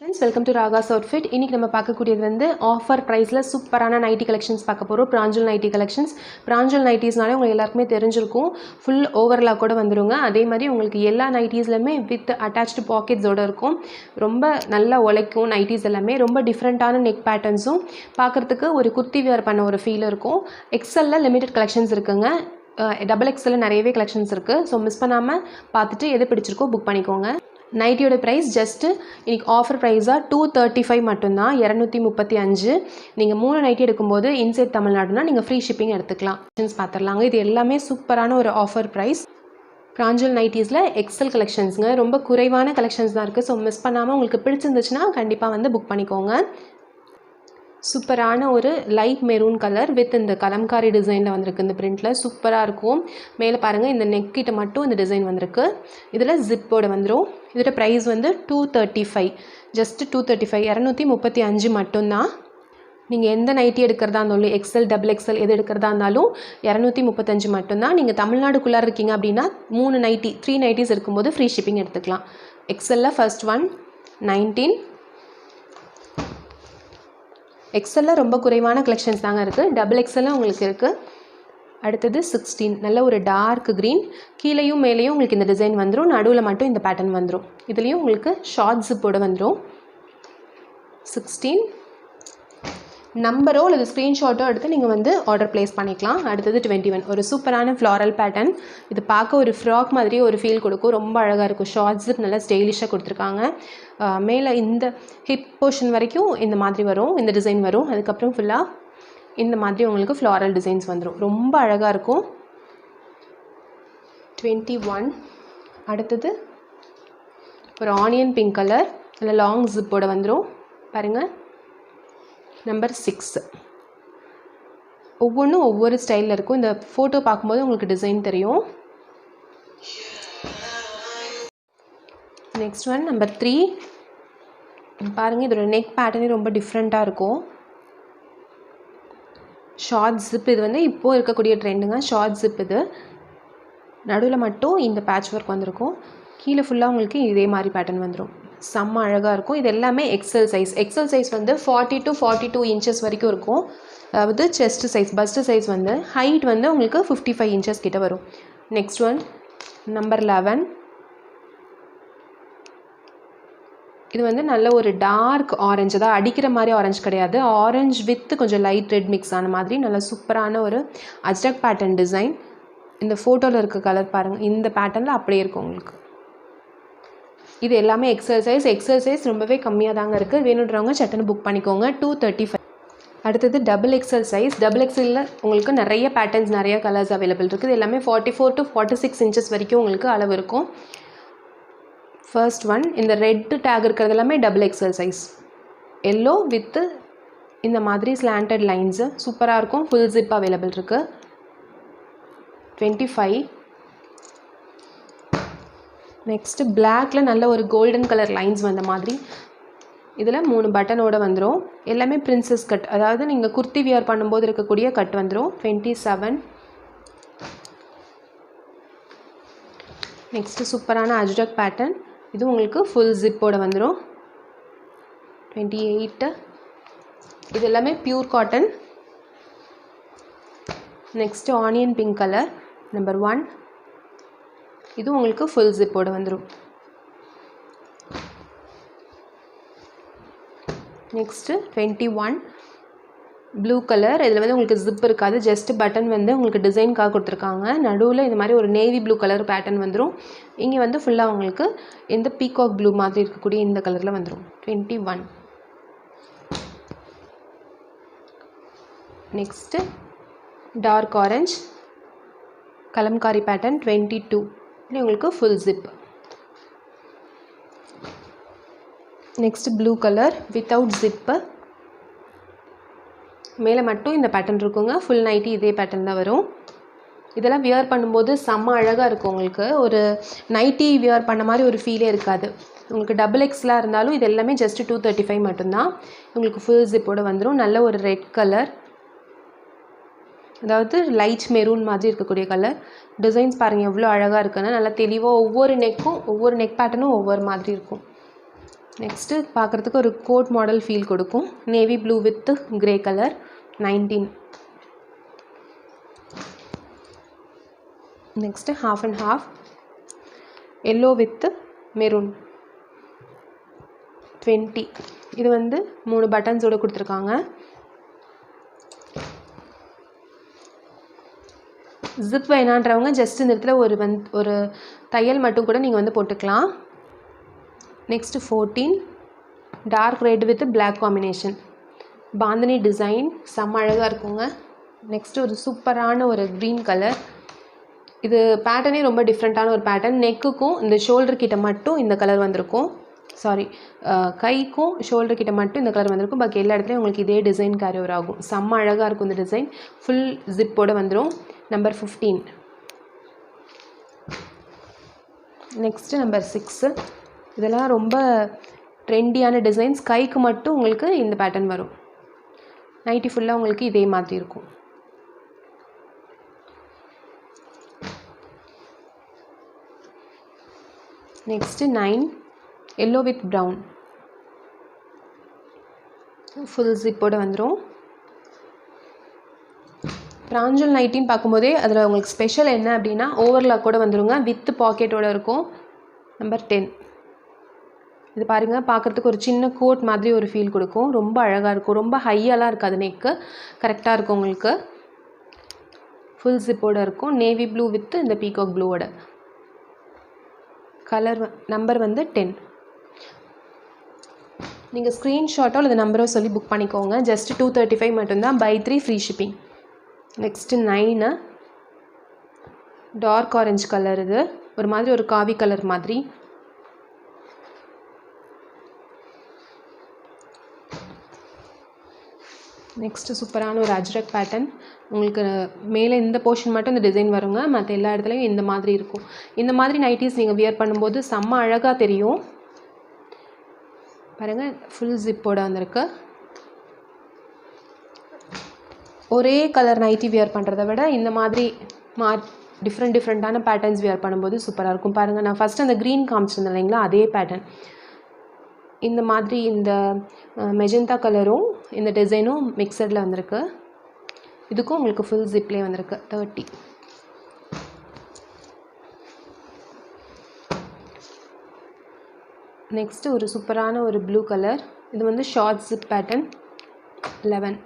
Friends, welcome to Raga's Outfit. இன்னைக்கு நம்ம பார்க்கக்கூடியது வந்து ஆஃபர் ப்ரைஸில் சூப்பரான நைட்டி கலெக்ஷன்ஸ் பார்க்க போகிறோம். பிராஞ்சல் நைட்டி கலெக்ஷன்ஸ். பிராஞ்சல் நைட்டிஸ்னாலே உங்களுக்கு எல்லாருக்குமே தெரிஞ்சிருக்கும். ஃபுல் ஓவர்லாக் கூட வந்துருங்க. அதே மாதிரி உங்களுக்கு எல்லா நைட்டிஸ்லையுமே வித் அட்டாச்டு பாக்கெட்ஸோடு இருக்கும். ரொம்ப நல்லா உழைக்கும் நைட்டிஸ் எல்லாமே. ரொம்ப டிஃப்ரெண்ட்டான நெக் பேட்டர்ன்ஸும் பார்க்குறதுக்கு ஒரு குர்த்தி வியர் பண்ண ஒரு ஃபீல் இருக்கும். எக்ஸலில் லிமிடெட் கலெக்ஷன்ஸ் இருக்குங்க. டபுள் எக்ஸலில் நிறையவே கலெக்ஷன்ஸ் இருக்குது. ஸோ மிஸ் பண்ணாமல் பார்த்துட்டு எது பிடிச்சிருக்கோ புக் பண்ணிக்கோங்க. நைட்டியோட ப்ரைஸ் ஜஸ்ட்டு இன்றைக்கி ஆஃபர் ப்ரைஸாக 235 மட்டும்தான், 235. நீங்கள் 3 நைட்டி எடுக்கும்போது இன்சைட் தமிழ்நாடுனா நீங்கள் ஃப்ரீ ஷிப்பிங் எடுத்துக்கலாம். பார்த்துடலாங்க. இது எல்லாமே சூப்பரான ஒரு ஆஃபர் ப்ரைஸ். பிராஞ்சல் நைட்டிஸில் எக்ஸல் கலெக்ஷன்ஸுங்க. ரொம்ப குறைவான கலெக்ஷன்ஸ் தான் இருக்குது. ஸோ மிஸ் பண்ணாமல் உங்களுக்கு பிடிச்சிருந்துச்சுன்னா கண்டிப்பாக வந்து புக் பண்ணிக்கோங்க. சூப்பரான ஒரு லைட் மெரூன் கலர் வித் இந்த கலம்காரி டிசைனில் வந்திருக்கு. இந்த பிரிண்டில் சூப்பராக இருக்கும். மேலே பாருங்கள், இந்த நெக்கிட்ட மட்டும் இந்த டிசைன் வந்திருக்கு. இதில் ஜிப்போடு வந்துடும். இதோட ப்ரைஸ் வந்து 235, ஜஸ்ட் 235, 235 மட்டும்தான். நீங்கள் எந்த நைட்டி எடுக்கிறதா இருந்தாலும், எக்ஸல் டபுள் எக்ஸல் எது எடுக்கிறதா இருந்தாலும் 235 மட்டும்தான். நீங்கள் தமிழ்நாடுக்குள்ளே இருக்கீங்க அப்படின்னா 3 நைட்டிஸ் இருக்கும்போது ஃப்ரீ ஷிப்பிங் எடுத்துக்கலாம். எக்ஸலில் ஃபர்ஸ்ட் ஒன் 19. எக்ஸலில் ரொம்ப குறைவான கலெக்ஷன்ஸ் தாங்க இருக்குது. டபுள் எக்ஸலில் உங்களுக்கு இருக்குது. அடுத்தது 16, நல்ல ஒரு டார்க் க்ரீன். கீழேயும் மேலேயும் உங்களுக்கு இந்த டிசைன் வந்துடும். நடுவில் மட்டும் இந்த பேட்டர்ன் வந்துடும். இதுலேயும் உங்களுக்கு ஷார்ட் ஜிப்போடு வந்துடும். 16 நம்பரோ அல்லது ஸ்க்ரீன்ஷாட்டோ எடுத்து நீங்கள் வந்து ஆர்டர் ப்ளேஸ் பண்ணிக்கலாம். அடுத்தது 21, ஒரு சூப்பரான ஃப்ளாரல் பேட்டர்ன். இது பார்க்க ஒரு ஃப்ராக் மாதிரி ஒரு ஃபீல் கொடுக்கும். ரொம்ப அழகாக இருக்கும். ஷார்ட் ஜிப் நல்லா ஸ்டைலிஷாக கொடுத்துருக்காங்க. மேலே இந்த ஹிப் போர்ஷன் வரைக்கும் இந்த மாதிரி வரும், இந்த டிசைன் வரும். அதுக்கப்புறம் ஃபுல்லாக இந்த மாதிரி உங்களுக்கு ஃப்ளாரல் டிசைன்ஸ் வந்துடும். ரொம்ப அழகாக இருக்கும். 21. அடுத்தது ஒரு ஆனியன் பிங்க் கலர், நல்ல லாங் ஜிப்போடு வந்துடும். பாருங்கள், நம்பர் 6. ஒவ்வொன்றும் ஒவ்வொரு ஸ்டைலில் இருக்கும். இந்த ஃபோட்டோ பார்க்கும்போது உங்களுக்கு டிசைன் தெரியும். Next one number 3. பாருங்கள், இதோட நெக் பேட்டர்னே ரொம்ப டிஃப்ரெண்ட்டாக இருக்கும். Short zip. இது வந்து இப்போது இருக்கக்கூடிய ட்ரெண்டுங்க. Short zip. இது நடுவில் மட்டும் இந்த பேட்ச் ஒர்க் வந்திருக்கும். கீழே ஃபுல்லாக உங்களுக்கு இதே மாதிரி பேட்டர்ன் வந்துடும். செம்ம அழகாக இருக்கும். இது எல்லாமே எக்ஸல் சைஸ். எக்ஸல் சைஸ் வந்து 40 to 42 இன்ச்சஸ் வரைக்கும் இருக்கும். அதாவது செஸ்ட் சைஸ். பஸ்ட் சைஸ் வந்து ஹைட் வந்து உங்களுக்கு 55 இன்ச்சஸ் கிட்ட வரும். Next one number 11. இது வந்து நல்ல ஒரு டார்க் ஆரஞ்சு தான். அடிக்கிற மாதிரி ஆரஞ்சு கிடையாது. ஆரஞ்சு வித் கொஞ்சம் லைட் ரெட் மிக்ஸ் ஆன மாதிரி நல்ல சூப்பரான ஒரு அஜ்ரக் பேட்டர்ன் டிசைன். இந்த ஃபோட்டோவில் இருக்க கலர் பாருங்கள், இந்த பேட்டர்னில் அப்படியே இருக்கும் உங்களுக்கு. இது எல்லாமே எக்ஸல் சைஸ். எக்ஸல் சைஸ் ரொம்பவே கம்மியாக தாங்க இருக்குது. வேணுன்றவங்க சட்டுன்னு புக் பண்ணிக்கோங்க. 235. அடுத்தது டபுள் எக்ஸல் சைஸ். டபுள் எக்ஸலில் உங்களுக்கு நிறைய பேட்டர்ன்ஸ், நிறைய கலர்ஸ் அவைலபிள் இருக்குது. இது எல்லாமே 44 to 46 இன்ச்சஸ் வரைக்கும் உங்களுக்கு அளவு இருக்கும். ஃபர்ஸ்ட் ஒன் இந்த ரெட் டேக் இருக்கிறது எல்லாமே double XL size. Yellow with இந்த மாதிரி ஸ்லாண்டட் லைன்ஸு சூப்பராக இருக்கும். ஃபுல் ஜிப் அவைலபிள் இருக்குது. 25. நெக்ஸ்ட்டு பிளாக்ல நல்ல ஒரு கோல்டன் கலர் லைன்ஸ் வந்த மாதிரி. இதில் 3 பட்டனோடு வந்துடும். எல்லாமே பிரின்சஸ் கட், அதாவது நீங்கள் குர்த்தி வியர் பண்ணும்போது இருக்கக்கூடிய கட் வந்துடும். 27. நெக்ஸ்ட்டு சூப்பரான அஜ்ரக் பேட்டர்ன். இது உங்களுக்கு ஃபுல் ஜிப்போடு வந்துடும். 28. இது எல்லாமே pure cotton. Next onion pink colour number 1. இது உங்களுக்கு ஃபுல் ஜிப்போடு வந்துடும். Next 21 blue colour. இதில் வந்து உங்களுக்கு ஜிப் இருக்காது. ஜஸ்ட் பட்டன் வந்து உங்களுக்கு டிசைனுக்காக கொடுத்துருக்காங்க. நடுவில் இது மாதிரி ஒரு நேவி ப்ளூ கலர் பேட்டர்ன் வந்துடும். இங்கே வந்து ஃபுல்லாக உங்களுக்கு இந்த பீகாக் ப்ளூ மாதிரி இருக்கக்கூடிய இந்த கலரில் வந்துடும். 21. Next dark orange kalamkari pattern 22. இது உங்களுக்கு full zip. Next blue colour without zip. மேலே மட்டும் இந்த பேட்டர்ன் இருக்குங்க. ஃபுல் நைட்டி இதே பேட்டர்ன் தான் வரும். இதெல்லாம் வியர் பண்ணும்போது செம்ம அழகாக இருக்கும். உங்களுக்கு ஒரு நைட்டி வியர் பண்ண மாதிரி ஒரு ஃபீலே இருக்காது. உங்களுக்கு டபுள் எக்ஸ்லாம் இருந்தாலும் இது எல்லாமே ஜஸ்ட் 235 மட்டும்தான். உங்களுக்கு ஃபுல் ஜிப்போடு வந்துடும். நல்ல ஒரு ரெட் கலர், அதாவது லைட் மெரூன் மாதிரி இருக்கக்கூடிய கலர். டிசைன்ஸ் பாருங்கள் எவ்வளோ அழகாக இருக்குன்னு. நல்லா தெளிவாக ஒவ்வொரு நெக் பேட்டர்னும் ஒவ்வொரு மாதிரி இருக்கும். நெக்ஸ்ட்டு பார்க்குறதுக்கு ஒரு கோட் மாடல் ஃபீல் கொடுக்கும். Navy blue with grey colour 19. Next half and half yellow with maroon 20. இது வந்து 3 பட்டன்ஸோடு கொடுத்துருக்காங்க. ஜிப் வேணான்றவங்க ஜஸ்ட் இந்த இடத்துல ஒரு தையல் மட்டும் கூட நீங்கள் வந்து போட்டுக்கலாம். Next 14 dark red with black combination bandhani design செம்ம அழகாக இருக்குங்க. நெக்ஸ்ட்டு ஒரு சூப்பரான ஒரு க்ரீன் கலர். இது பேட்டர்னே ரொம்ப டிஃப்ரெண்ட்டான ஒரு பேட்டர்ன். நெக்குக்கும் இந்த ஷோல்டர் கிட்ட மட்டும் இந்த கலர் வந்திருக்கும். கைக்கும் ஷோல்டர் கிட்ட மட்டும் இந்த கலர் வந்திருக்கும். பாக்கி எல்லா இடத்துலையும் உங்களுக்கு இதே டிசைன் கேரி ஓவர் ஆகும். செம்ம அழகாக இருக்கும் இந்த டிசைன். ஃபுல் ஜிப்போடு வந்துடும். நம்பர் 15. Next number 6. இதெல்லாம் ரொம்ப ட்ரெண்டியான டிசைன்ஸ். கைக்கு மட்டும் உங்களுக்கு இந்த பேட்டர்ன் வரும். நைட்டி ஃபுல்லாக உங்களுக்கு இதே மாதிரி இருக்கும். Next 9 yellow with brown full ஜிப்போடு வந்துடும். பிராஞ்சல் நைட்டின்னு பார்க்கும்போதே அதில் உங்களுக்கு ஸ்பெஷல் என்ன அப்படின்னா ஓவர்லாக் கூட வந்துடுங்க. வித் பாக்கெட்டோடு இருக்கும். நம்பர் 10. இது பாருங்கள், பார்க்குறதுக்கு ஒரு சின்ன கோட் மாதிரி ஒரு ஃபீல் கொடுக்கும். ரொம்ப அழகாக இருக்கும். ரொம்ப ஹையெல்லாம் இருக்காது. நெக்கு கரெக்டாக இருக்கும். உங்களுக்கு ஃபுல் ஜிப்போடு இருக்கும். நேவி ப்ளூ வித் இந்த பீகாக் ப்ளூவோட கலர். நம்பர் வந்து 10. நீங்கள் ஸ்க்ரீன்ஷாட்டோ அல்லது நம்பரோ சொல்லி புக் பண்ணிக்கோங்க. ஜஸ்ட் 235 மட்டும்தான். Buy 3 free shipping. Next 9 dark orange colour. இது ஒரு மாதிரி ஒரு காவி கலர் மாதிரி. நெக்ஸ்ட்டு சூப்பரான ஒரு அஜ்ரக் பேட்டர்ன். உங்களுக்கு மேலே இந்த போர்ஷன் மட்டும் இந்த டிசைன் வருங்க. மற்ற எல்லா இடத்துலையும் இந்த மாதிரி இருக்கும். இந்த மாதிரி நைட்டிஸ் நீங்கள் வியர் பண்ணும்போது செம்ம அழகாக தெரியும். பாருங்கள், ஃபுல் ஜிப்போட வந்திருக்கு. ஒரே கலர் நைட்டி வியர் பண்ணுறத விட இந்த மாதிரி டிஃப்ரெண்ட்டான பேட்டர்ன்ஸ் வியர் பண்ணும்போது சூப்பராக இருக்கும். பாருங்கள், நான் ஃபஸ்ட்டு அந்த க்ரீன் காமிச்சிருந்தேன் இல்லைங்களா, அதே பேட்டர்ன் இந்த மாதிரி இந்த மெஜந்தா கலரும் இந்த டிசைனும் மிக்சடில் வந்திருக்கு. இதுக்கும் உங்களுக்கு ஃபுல் ஜிப்லேயே வந்திருக்கு. 30. நெக்ஸ்ட்டு ஒரு சூப்பரான ஒரு ப்ளூ கலர். இது வந்து ஷார்ட் ஜிப் பேட்டர்ன் 11.